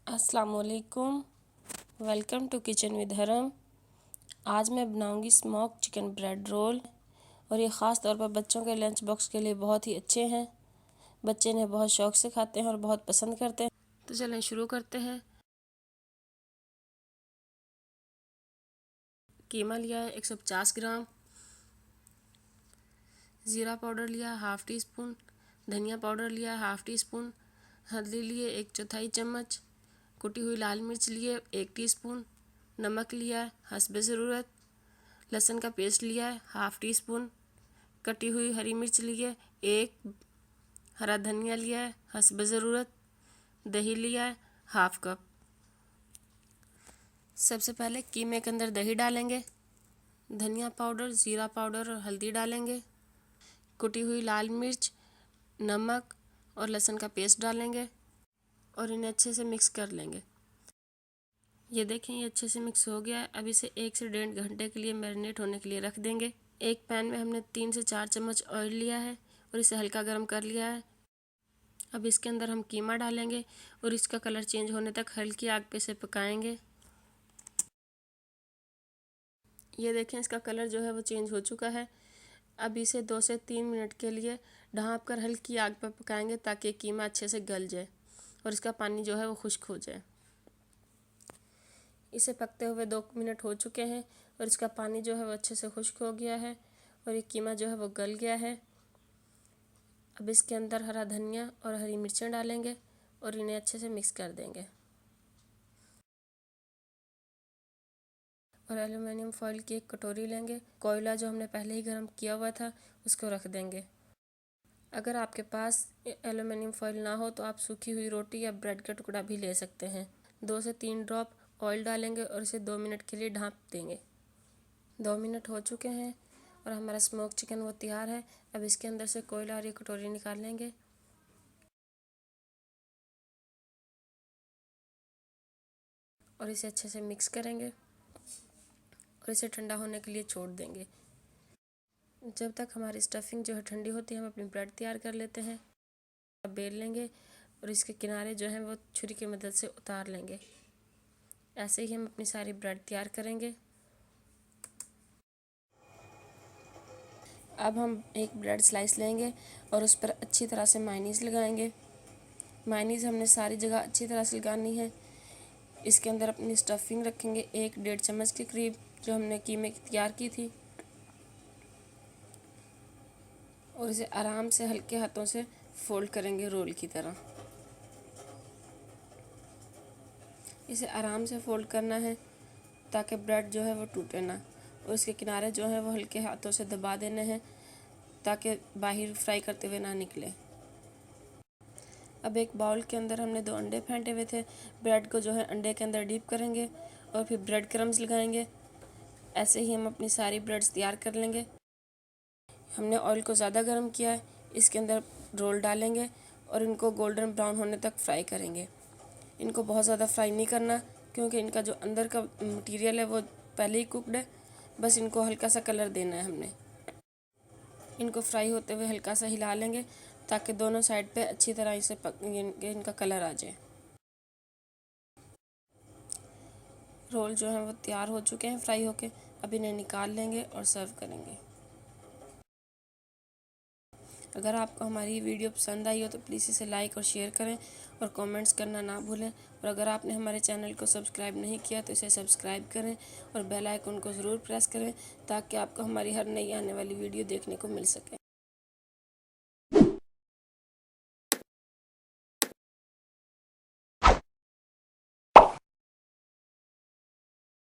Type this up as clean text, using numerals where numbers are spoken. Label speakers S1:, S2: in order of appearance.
S1: अस्सलाम वालेकुम। Welcome to kitchen with हरम। आज मैं बनाऊंगी स्मोक चिकन ब्रेड रोल और ये ख़ास तौर पर बच्चों के लंच बॉक्स के लिए बहुत ही अच्छे हैं। बच्चे इन्हें बहुत शौक़ से खाते हैं और बहुत पसंद करते हैं। तो चलें शुरू करते हैं। कीमा लिया है 150 ग्राम, ज़ीरा पाउडर लिया हाफ़ टी स्पून, धनिया पाउडर लिया हाफ़ टी स्पून, हल्दी लिए 1/4 चम्मच, कुटी हुई लाल मिर्च लिए 1 टीस्पून, नमक लिया है हस्बे ज़रूरत, लहसुन का पेस्ट लिया है हाफ़ टी स्पून, कटी हुई हरी मिर्च लिए 1, हरा धनिया लिया है हस्बे ज़रूरत, दही लिया है हाफ़ कप। सबसे पहले कीमे के अंदर दही डालेंगे, धनिया पाउडर, ज़ीरा पाउडर और हल्दी डालेंगे, कुटी हुई लाल मिर्च, नमक और लहसुन का पेस्ट डालेंगे और इन्हें अच्छे से मिक्स कर लेंगे। ये देखें ये अच्छे से मिक्स हो गया है। अब इसे 1 से 1.5 घंटे के लिए मैरिनेट होने के लिए रख देंगे। एक पैन में हमने 3 से 4 चम्मच ऑयल लिया है और इसे हल्का गर्म कर लिया है। अब इसके अंदर हम कीमा डालेंगे और इसका कलर चेंज होने तक हल्की आग पे इसे पकाएंगे। ये देखें इसका कलर जो है वो चेंज हो चुका है। अब इसे 2 से 3 मिनट के लिए ढाँप कर हल्की आग पर पकाएंगे ताकि कीमा अच्छे से गल जाए और इसका पानी जो है वो खुश्क हो जाए। इसे पकते हुए 2 मिनट हो चुके हैं और इसका पानी जो है वो अच्छे से खुश्क हो गया है और ये कीमा जो है वो गल गया है। अब इसके अंदर हरा धनिया और हरी मिर्चें डालेंगे और इन्हें अच्छे से मिक्स कर देंगे और एल्युमिनियम फॉइल की एक कटोरी लेंगे। कोयला जो हमने पहले ही गर्म किया हुआ था उसको रख देंगे। अगर आपके पास एल्युमिनियम फॉइल ना हो तो आप सूखी हुई रोटी या ब्रेड का टुकड़ा भी ले सकते हैं। 2 से 3 ड्रॉप ऑयल डालेंगे और इसे 2 मिनट के लिए ढाँप देंगे। 2 मिनट हो चुके हैं और हमारा स्मोक चिकन वो तैयार है। अब इसके अंदर से कोयला और ये कटोरी निकाल लेंगे और इसे अच्छे से मिक्स करेंगे और इसे ठंडा होने के लिए छोड़ देंगे। जब तक हमारी स्टफिंग जो है ठंडी होती है हम अपनी ब्रेड तैयार कर लेते हैं। अब बेल लेंगे और इसके किनारे जो हैं वो छुरी की मदद से उतार लेंगे। ऐसे ही हम अपनी सारी ब्रेड तैयार करेंगे। अब हम एक ब्रेड स्लाइस लेंगे और उस पर अच्छी तरह से मायोनीज़ लगाएंगे। मायोनीज़ हमने सारी जगह अच्छी तरह से लगानी है। इसके अंदर अपनी स्टफिंग रखेंगे 1-1.5 चम्मच के करीब जो हमने कीमे की तैयार की थी और इसे आराम से हल्के हाथों से फोल्ड करेंगे रोल की तरह। इसे आराम से फोल्ड करना है ताकि ब्रेड जो है वो टूटे ना और इसके किनारे जो है वो हल्के हाथों से दबा देने हैं ताकि बाहर फ्राई करते हुए ना निकले। अब एक बाउल के अंदर हमने 2 अंडे फेंटे हुए थे। ब्रेड को जो है अंडे के अंदर डीप करेंगे और फिर ब्रेड क्रम्स लगाएंगे। ऐसे ही हम अपनी सारी ब्रेड्स तैयार कर लेंगे। हमने ऑयल को ज़्यादा गर्म किया है। इसके अंदर रोल डालेंगे और इनको गोल्डन ब्राउन होने तक फ्राई करेंगे। इनको बहुत ज़्यादा फ्राई नहीं करना क्योंकि इनका जो अंदर का मटेरियल है वो पहले ही कुकड है। बस इनको हल्का सा कलर देना है हमने। इनको फ्राई होते हुए हल्का सा हिला लेंगे ताकि दोनों साइड पे अच्छी तरह इसे इनका कलर आ जाए। रोल जो हैं वो तैयार हो चुके हैं फ्राई होके। अब इन्हें निकाल लेंगे और सर्व करेंगे। अगर आपको हमारी वीडियो पसंद आई हो तो प्लीज़ इसे लाइक और शेयर करें और कमेंट्स करना ना भूलें। और अगर आपने हमारे चैनल को सब्सक्राइब नहीं किया तो इसे सब्सक्राइब करें और बेल आइकन को ज़रूर प्रेस करें ताकि आपको हमारी हर नई आने वाली वीडियो देखने को मिल सके।